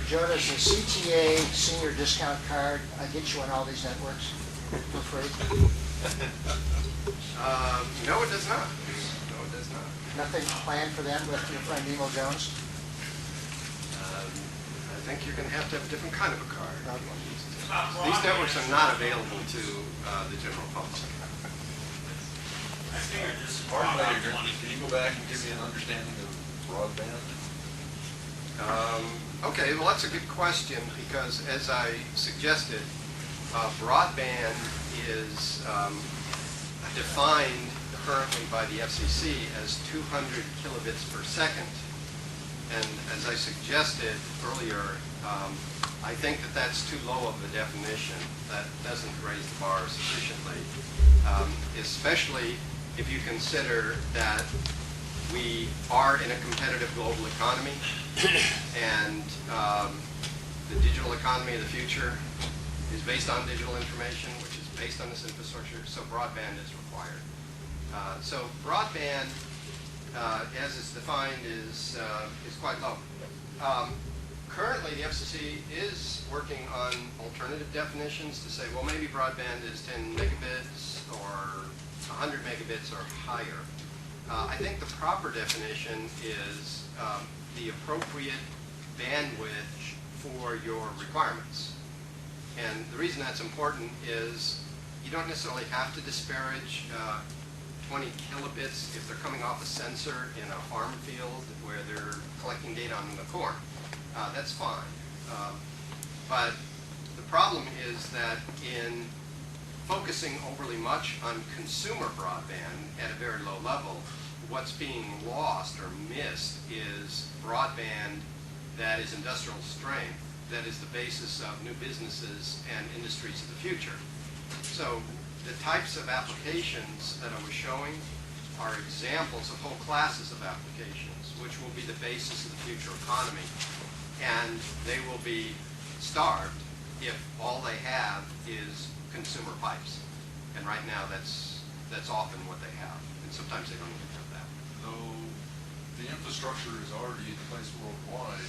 Joe, does the CTA senior discount card get you on all these networks for free? No, it does not. No, it does not. Nothing planned for them with your friend Nemo Jones? I think you're going to have a different kind of a card. Okay. These networks are not available to the general public. Pardon me, can you go back and give me an understanding of broadband? Okay, well, that's a good question because, as I suggested, broadband is defined currently by the FCC as 200 kilobits per second. And as I suggested earlier, I think that that's too low of a definition. That doesn't raise the bar sufficiently, especially if you consider that we are in a competitive global economy and the digital economy of the future is based on digital information, which is based on this infrastructure, so broadband is required. So broadband, as it's defined, is quite low. Currently, the FCC is working on alternative definitions to say, well, maybe broadband is 10 megabits or 100 megabits or higher. I think the proper definition is the appropriate bandwidth for your requirements. And the reason that's important is you don't necessarily have to disparage 20 kilobits if they're coming off a sensor in a farm field where they're collecting data on the corn. That's fine. But the problem is that in focusing overly much on consumer broadband at a very low level, what's being lost or missed is broadband that is industrial strength, that is the basis of new businesses and industries of the future. So the types of applications that I was showing are examples of whole classes of applications, which will be the basis of the future economy. And they will be starved if all they have is consumer pipes. And right now, that's often what they have. And sometimes they don't even have that. Though the infrastructure is already in place worldwide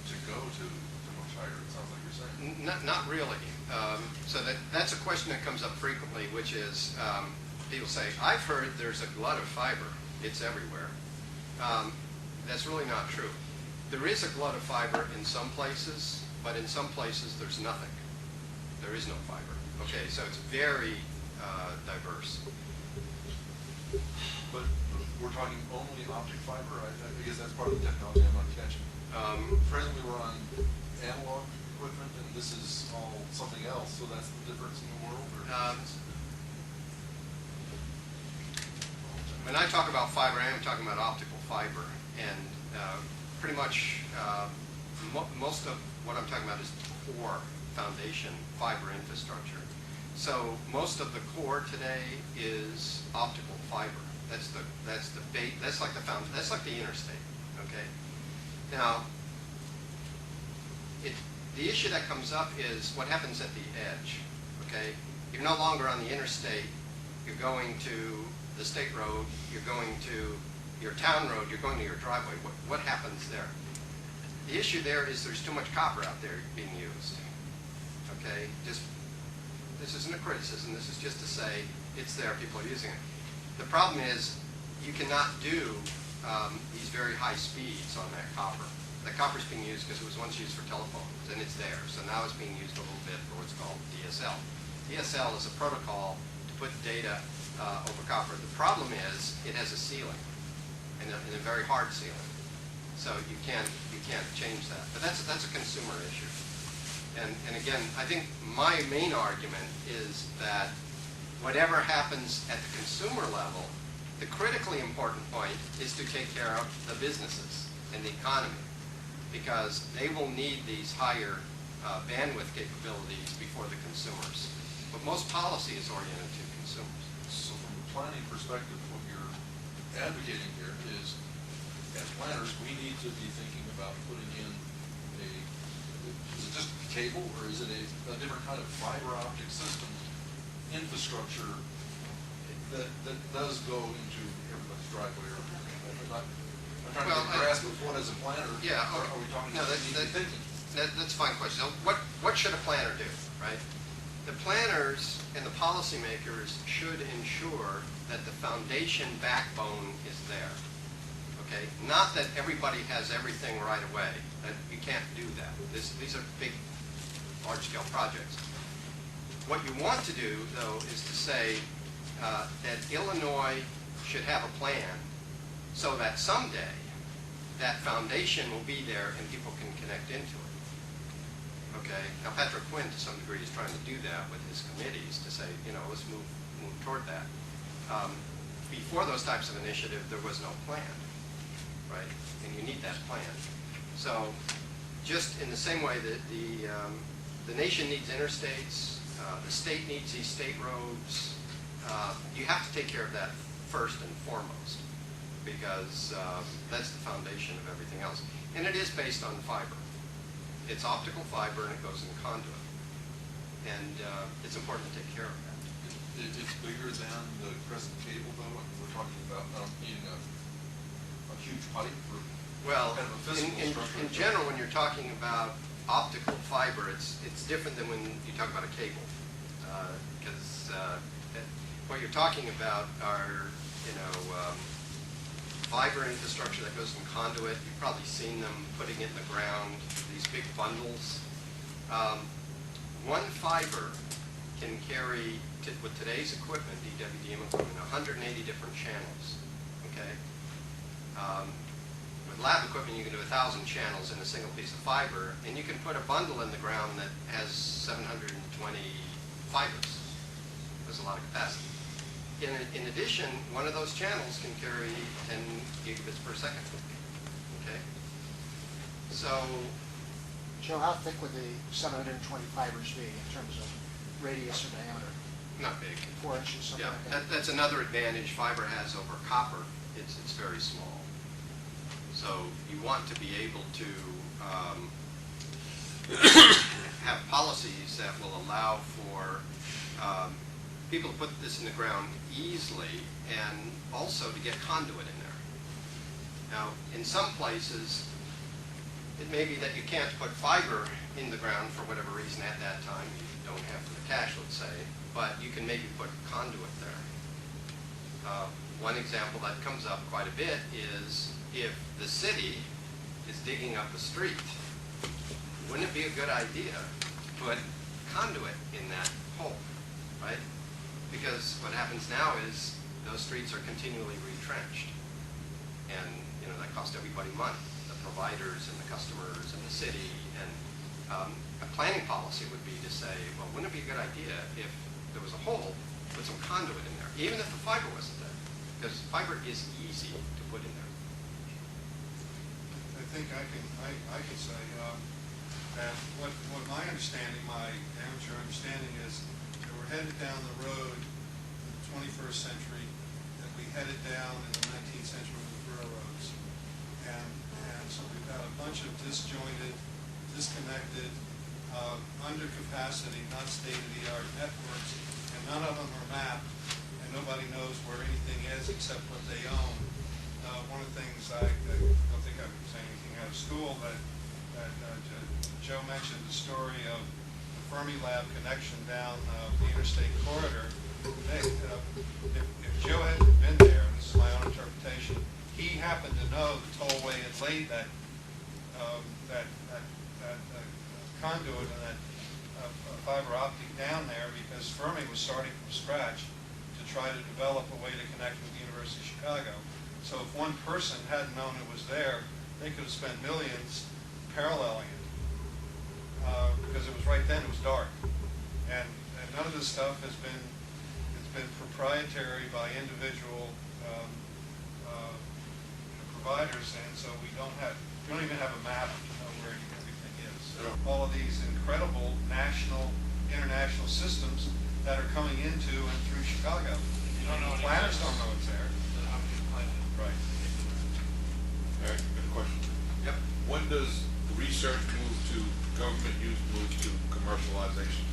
to go to much higher, it sounds like you're saying. Not really. So that's a question that comes up frequently, which is people say, I've heard there's a glut of fiber. It's everywhere. That's really not true. There is a glut of fiber in some places, but in some places there's nothing. There is no fiber. Okay, so it's very diverse. But we're talking only optic fiber? I guess that's part of the technology I'm not catching. Presently we're on analog equipment, and this is all something else, so that's the difference in the world? Or when I talk about fiber, I am talking about optical fiber. And pretty much most of what I'm talking about is core foundation fiber infrastructure. So most of the core today is optical fiber. That's like the interstate. Okay. Now, the issue that comes up is what happens at the edge. Okay. You're no longer on the interstate. You're going to the state road. You're going to your town road, you're going to your driveway. What happens there? The issue there is there's too much copper out there being used. Okay? This isn't a criticism. This is just to say it's there, people are using it. The problem is you cannot do these very high speeds on that copper. That copper is being used because it was once used for telephones, and it's there. So now it's being used a little bit for what's called DSL. DSL is a protocol to put data over copper. The problem is it has a ceiling. And a very hard ceiling, so you can't change that. But that's a consumer issue. And again, I think my main argument is that whatever happens at the consumer level, the critically important point is to take care of the businesses and the economy, because they will need these higher bandwidth capabilities before the consumers. But most policy is oriented to consumers. So from a planning perspective, what you're advocating here is, as planners, we need to be thinking about putting in is it just a cable, or is it a different kind of fiber optic system infrastructure that does go into everybody's driveway? I'm trying to grasp of what, as a planner, yeah, are we talking about thinking? that's a fine question. So what should a planner do, right? The planners and the policymakers should ensure that the foundation backbone is there, okay? Not that everybody has everything right away. That you can't do that. These are big, large-scale projects. What you want to do, though, is to say that Illinois should have a plan so that someday that foundation will be there and people can connect into it. Okay? Now, Patrick Quinn, to some degree, is trying to do that with his committees to say, you know, let's move toward that. Before those types of initiatives, there was no plan, right? And you need that plan. So, just in the same way that the nation needs interstates, the state needs these state roads, you have to take care of that first and foremost, because that's the foundation of everything else. And it is based on fiber. It's optical fiber and it goes in conduit. And it's important to take care of that. It's bigger than the present cable, though. I mean, we're talking about needing a huge pipe for well, kind of a physical structure. in general, when you're talking about optical fiber, it's different than when you talk about a cable. Because what you're talking about are, you know, fiber infrastructure that goes in conduit. You've probably seen them putting it in the ground, these big bundles. One fiber can carry, with today's equipment, DWDM equipment, 180 different channels, okay? With lab equipment, you can do 1,000 channels in a single piece of fiber, and you can put a bundle in the ground that has 720 fibers. There's a lot of capacity. In addition, one of those channels can carry 10 gigabits per second, okay? So, Joe, how thick would the 720 fibers be in terms of radius or diameter? not big. 4 inches, something Yeah, like that? that's another advantage fiber has over copper. It's very small. So you want to be able to have policies that will allow for people to put this in the ground easily and also to get conduit in there. Now, in some places, it may be that you can't put fiber in the ground for whatever reason at that time. You don't have the cash, let's say, but you can maybe put conduit there. One example that comes up quite a bit is if the city is digging up a street, wouldn't it be a good idea to put conduit in that hole, right? Because what happens now is those streets are continually retrenched, and you know that costs everybody money, the providers and the customers and the city. And a planning policy would be to say, well, wouldn't it be a good idea if there was a hole, put some conduit in there, even if the fiber wasn't there, because fiber is easy to put in there. I think I can say that what my understanding, my amateur understanding is that we're headed down the road in the 21st century that we headed down in the 19th century with railroads. And so we've got a bunch of disjointed, disconnected, under capacity, not state-of-the-art networks, and none of them are mapped, and nobody knows where anything is except what they own. One of the things I don't think I would say anything out of school, but Joe mentioned the story of the Fermilab connection down the interstate corridor. Hey, if Joe hadn't been there, and this is my own interpretation, he happened to know the tollway had laid that conduit and that fiber optic down there because Fermi was starting from scratch to try to develop a way to connect with the University of Chicago. So if one person hadn't known it was there, they could have spent millions paralleling it because it was right then, it was dark. And none of this stuff has been, it's been proprietary by individual providers, and so we don't even have a map to know where everything is. So all of these incredible national, international systems that are coming into and through Chicago. You don't know any Planners of don't know it's there. How many planners? Right. Eric, good question. Yep. When does research move to government use, move to commercialization?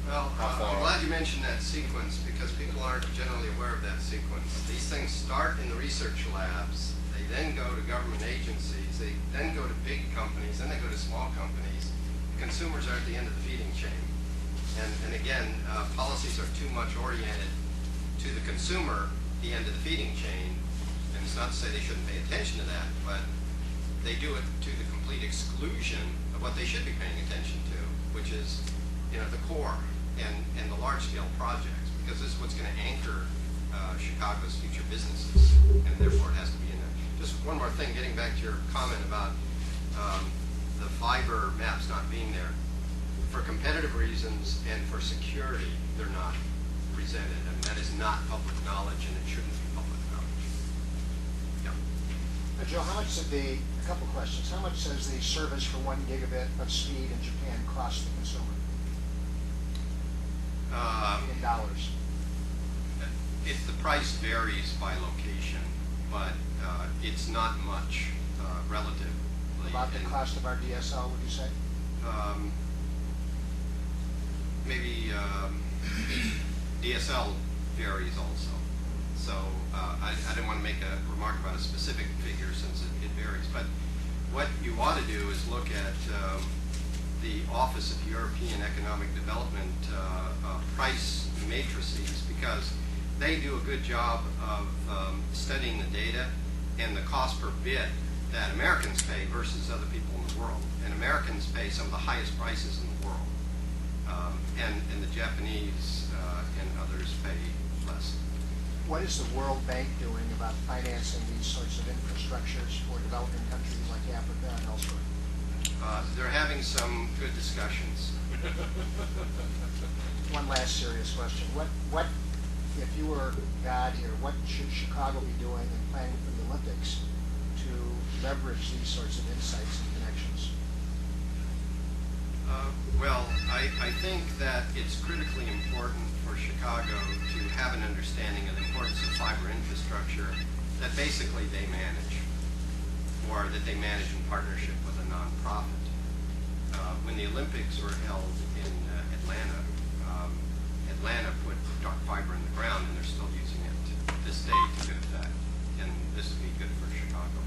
Well, How far? I'm glad you mentioned that sequence because people aren't generally aware of that sequence. These things start in the research labs, they then go to government agencies, they then go to big companies, then they go to small companies, consumers are at the end of the feeding chain. And again, policies are too much oriented to the consumer, the end of the feeding chain. And it's not to say they shouldn't pay attention to that, but they do it to the complete exclusion of what they should be paying attention to, which is, the core and the large-scale projects, because this is what's going to anchor Chicago's future businesses, and therefore it has to be in there. Just one more thing, getting back to your comment about the fiber maps not being there. For competitive reasons and for security, they're not presented, and that is not public knowledge, and it shouldn't be public knowledge. Yeah. Joe, how much a couple questions. How much does the service for 1 gigabit of speed in Japan cost the consumer? In dollars. The price varies by location, but it's not much relatively. About the cost of our DSL, would you say? Maybe DSL varies also. So I didn't want to make a remark about a specific figure since it varies. But what you ought to do is look at the Office of European Economic Development price matrices, because they do a good job of studying the data and the cost per bit that Americans pay versus other people in the world. And Americans pay some of the highest prices in the world. And the Japanese and others pay less. What is the World Bank doing about financing these sorts of infrastructures for developing countries like Africa and elsewhere? They're having some good discussions. One last serious question. What, if you were God here, what should Chicago be doing in planning for the Olympics to leverage these sorts of insights and connections? Well, I think that it's critically important for Chicago to have an understanding of the importance of fiber infrastructure that basically they manage, or that they manage in partnership with a nonprofit. When the Olympics were held in Atlanta, Atlanta put dark fiber in the ground, and they're still using it to this day to good effect. And this would be good for Chicago.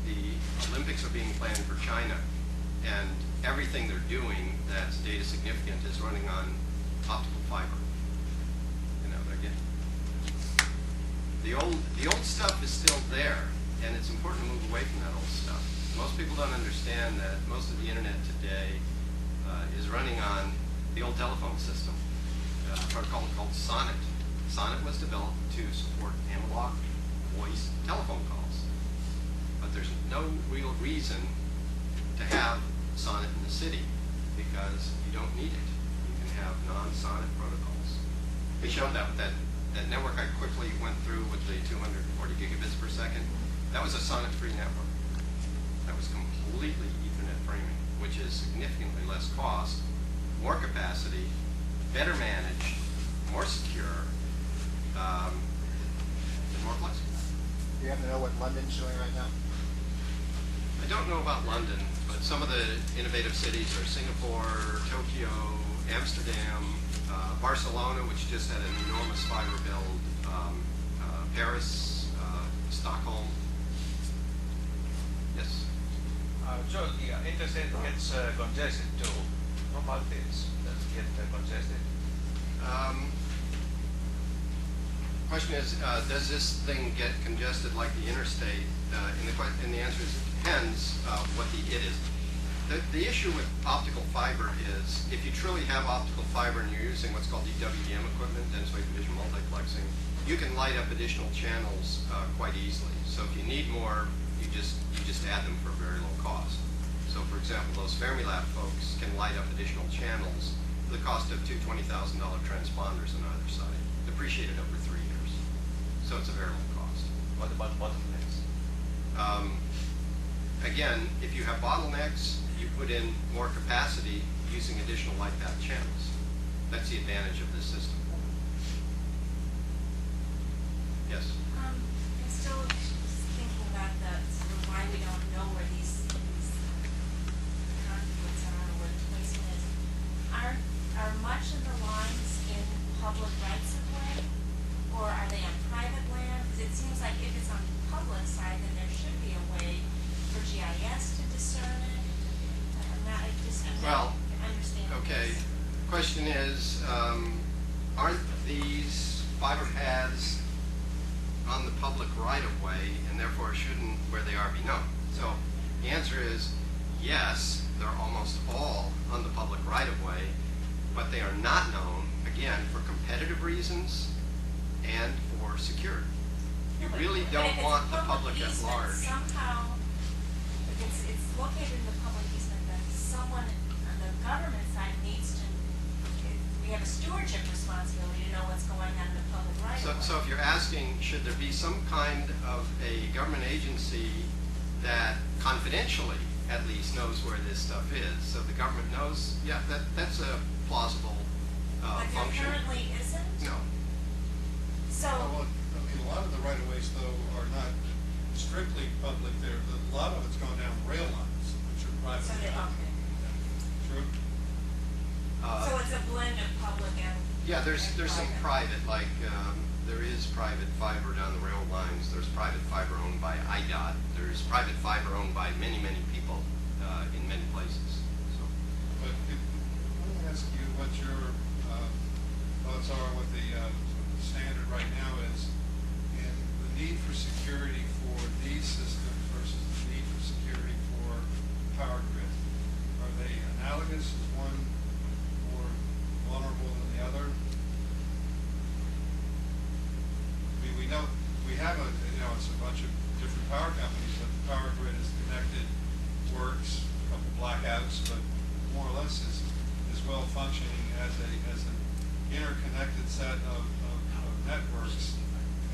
The Olympics are being planned for China, and everything they're doing that's data significant is running on optical fiber. They're getting the old stuff is still there, and it's important to move away from that old stuff. Most people don't understand that most of the internet today is running on the old telephone system, a protocol called Sonnet. Sonnet was developed to support analog voice telephone calls, but there's no real reason to have Sonnet in the city because you don't need it. You can have non-Sonnet protocols. We showed that with that network I quickly went through with the 240 gigabits per second. That was a Sonnet-free network. That was completely Ethernet framing, which is significantly less cost, more capacity, better managed, more secure, and more flexible. Do you happen to know what London's doing right now? I don't know about London, but some of the innovative cities are Singapore, Tokyo, Amsterdam, Barcelona, which just had an enormous fiber build, Paris, Stockholm. Yes? Joe, the internet gets congested too. How about this? Does it get congested? Question is, does this thing get congested like the interstate? And the answer is it depends what the it is. The issue with optical fiber is if you truly have optical fiber and you're using what's called DWDM equipment, dense wave division multiplexing, you can light up additional channels quite easily. So if you need more, you just add them for a very low cost. So for example, those Fermilab folks can light up additional channels for the cost of two $20,000 transponders on either side, depreciated over 3 years. So it's a very low cost. What about bottlenecks? Again, if you have bottlenecks, you put in more capacity using additional light path channels. That's the advantage of this system. Yes? I'm still thinking about sort of why we don't know where these conduits are or where the placement is. Are much of the lines in public rights of way, or are they on private land? Because it seems like if it's on the public side, then there should be a way for GIS to discern it. I'm not, I just Well, I understand. okay. Question is, aren't these fiber paths on the public right-of-way, and therefore shouldn't where they are be known? So the answer is yes, they're almost all on the public right-of-way, but they are not known, again, for competitive reasons and for security. You But- really but don't if it's want a the public at easement, large. Somehow, if it's located in the public easement, then someone on the government side needs to, we have a stewardship responsibility to know what's going on in the public right of way. So if you're asking, should there be some kind of a government agency that confidentially at least knows where this stuff is, so the government knows, yeah, that's a plausible But there function. currently isn't? No. So, Well, I mean, a lot of the right-of-ways, though, are not strictly public. A lot of it's going down rail lines, which are private. so they, okay. True? So it's a blend of public and. Yeah, there's some private. private, like, there is private fiber down the rail lines, there's private fiber owned by IDOT, there's private fiber owned by many, many people in many places, so. But let me ask you what your thoughts are, what the standard right now is in the need for security for these systems versus the need for security for power grid. Are they analogous? Is one more vulnerable than the other? I mean, we know, we have it's a bunch of different power companies, but the power grid is connected, works, a couple blackouts, but more or less is well functioning as an interconnected set of networks,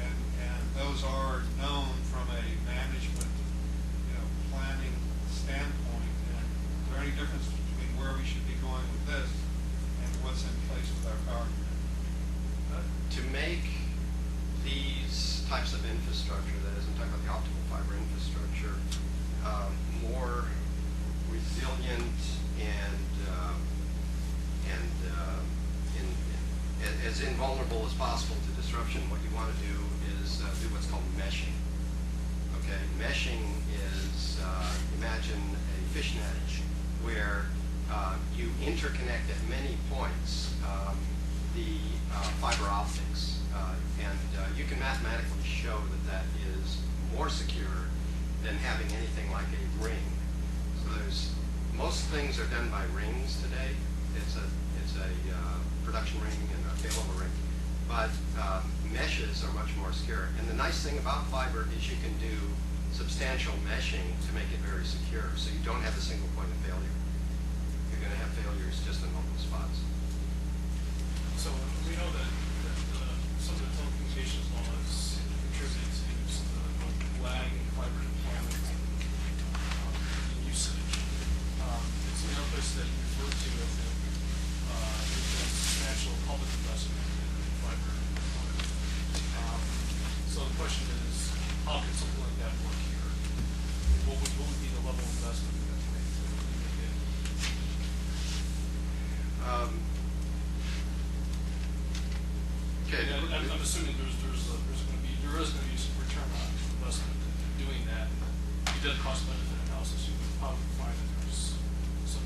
and those are known from a management, planning standpoint. And is there any difference between where we should be going with this and what's in place with our power grid? To make these types of infrastructure, that is, I'm talking about the optical fiber infrastructure, more resilient and as invulnerable as possible to disruption, what you want to do is do what's called meshing. Okay, meshing is, imagine a fishnet where you interconnect at many points the fiber optics, and you can mathematically show that is more secure than having anything like a ring. So most things are done by rings today. It's a production ring and a failover ring, but meshes are much more secure. And the nice thing about fiber is you can do substantial meshing to make it very secure, so you don't have a single point of failure. You're going to have failures just in multiple spots. So we know that some of the telecommunications laws contribute to some of the lag in fiber deployment and usage. It's the other place that you referred to, I think, is substantial public investment in fiber deployment. So the question is, how can something like that work here? What would be the level of investment we have to make to make it? Okay. I'm assuming there is going to be some return on investment in doing that. If you did a cost benefit analysis, you would probably find that there's some.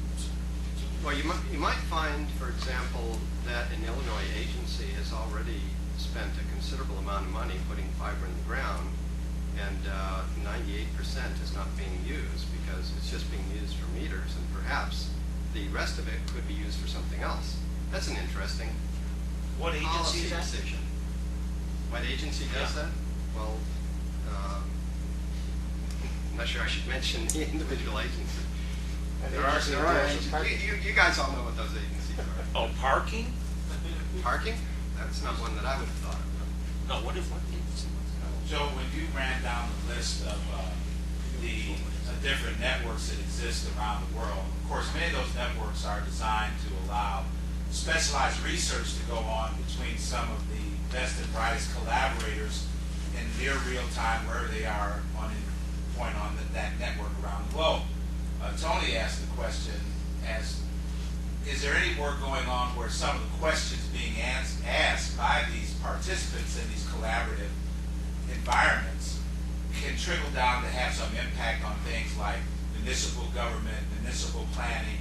Well, you might find, for example, that an Illinois agency has already spent a considerable amount of money putting fiber in the ground, and 98% is not being used because it's just being used for meters, and perhaps the rest of it could be used for something else. That's an interesting What policy agency is that? decision. What agency does Yeah. that? Well, I'm not sure I should mention the individual agency. There are You guys all know what those agencies are. Oh, parking? Parking? That's not one that I would have thought of. No, what agency? Joe, when you ran down the list of the different networks that exist around the world, of course, many of those networks are designed to allow specialized research to go on between some of the best and brightest collaborators in near real time, wherever they are on any point on that network around the globe. Tony asked the question is there any work going on where some of the questions being asked by these participants in these collaborative environments can trickle down to have some impact on things like municipal government, municipal planning,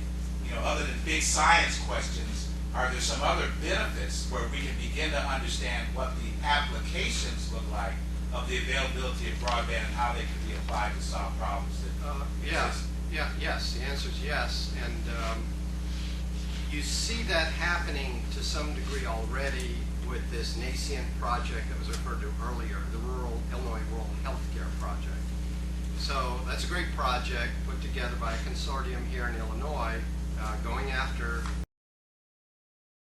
other than big science questions, are there some other benefits where we can begin to understand what the applications look like of the availability of broadband and how they can be applied to solve problems that exist? Yes, the answer is yes, and you see that happening to some degree already with this nascent project that was referred to earlier, the Illinois Rural Healthcare Project. So that's a great project put together by a consortium here in Illinois, going after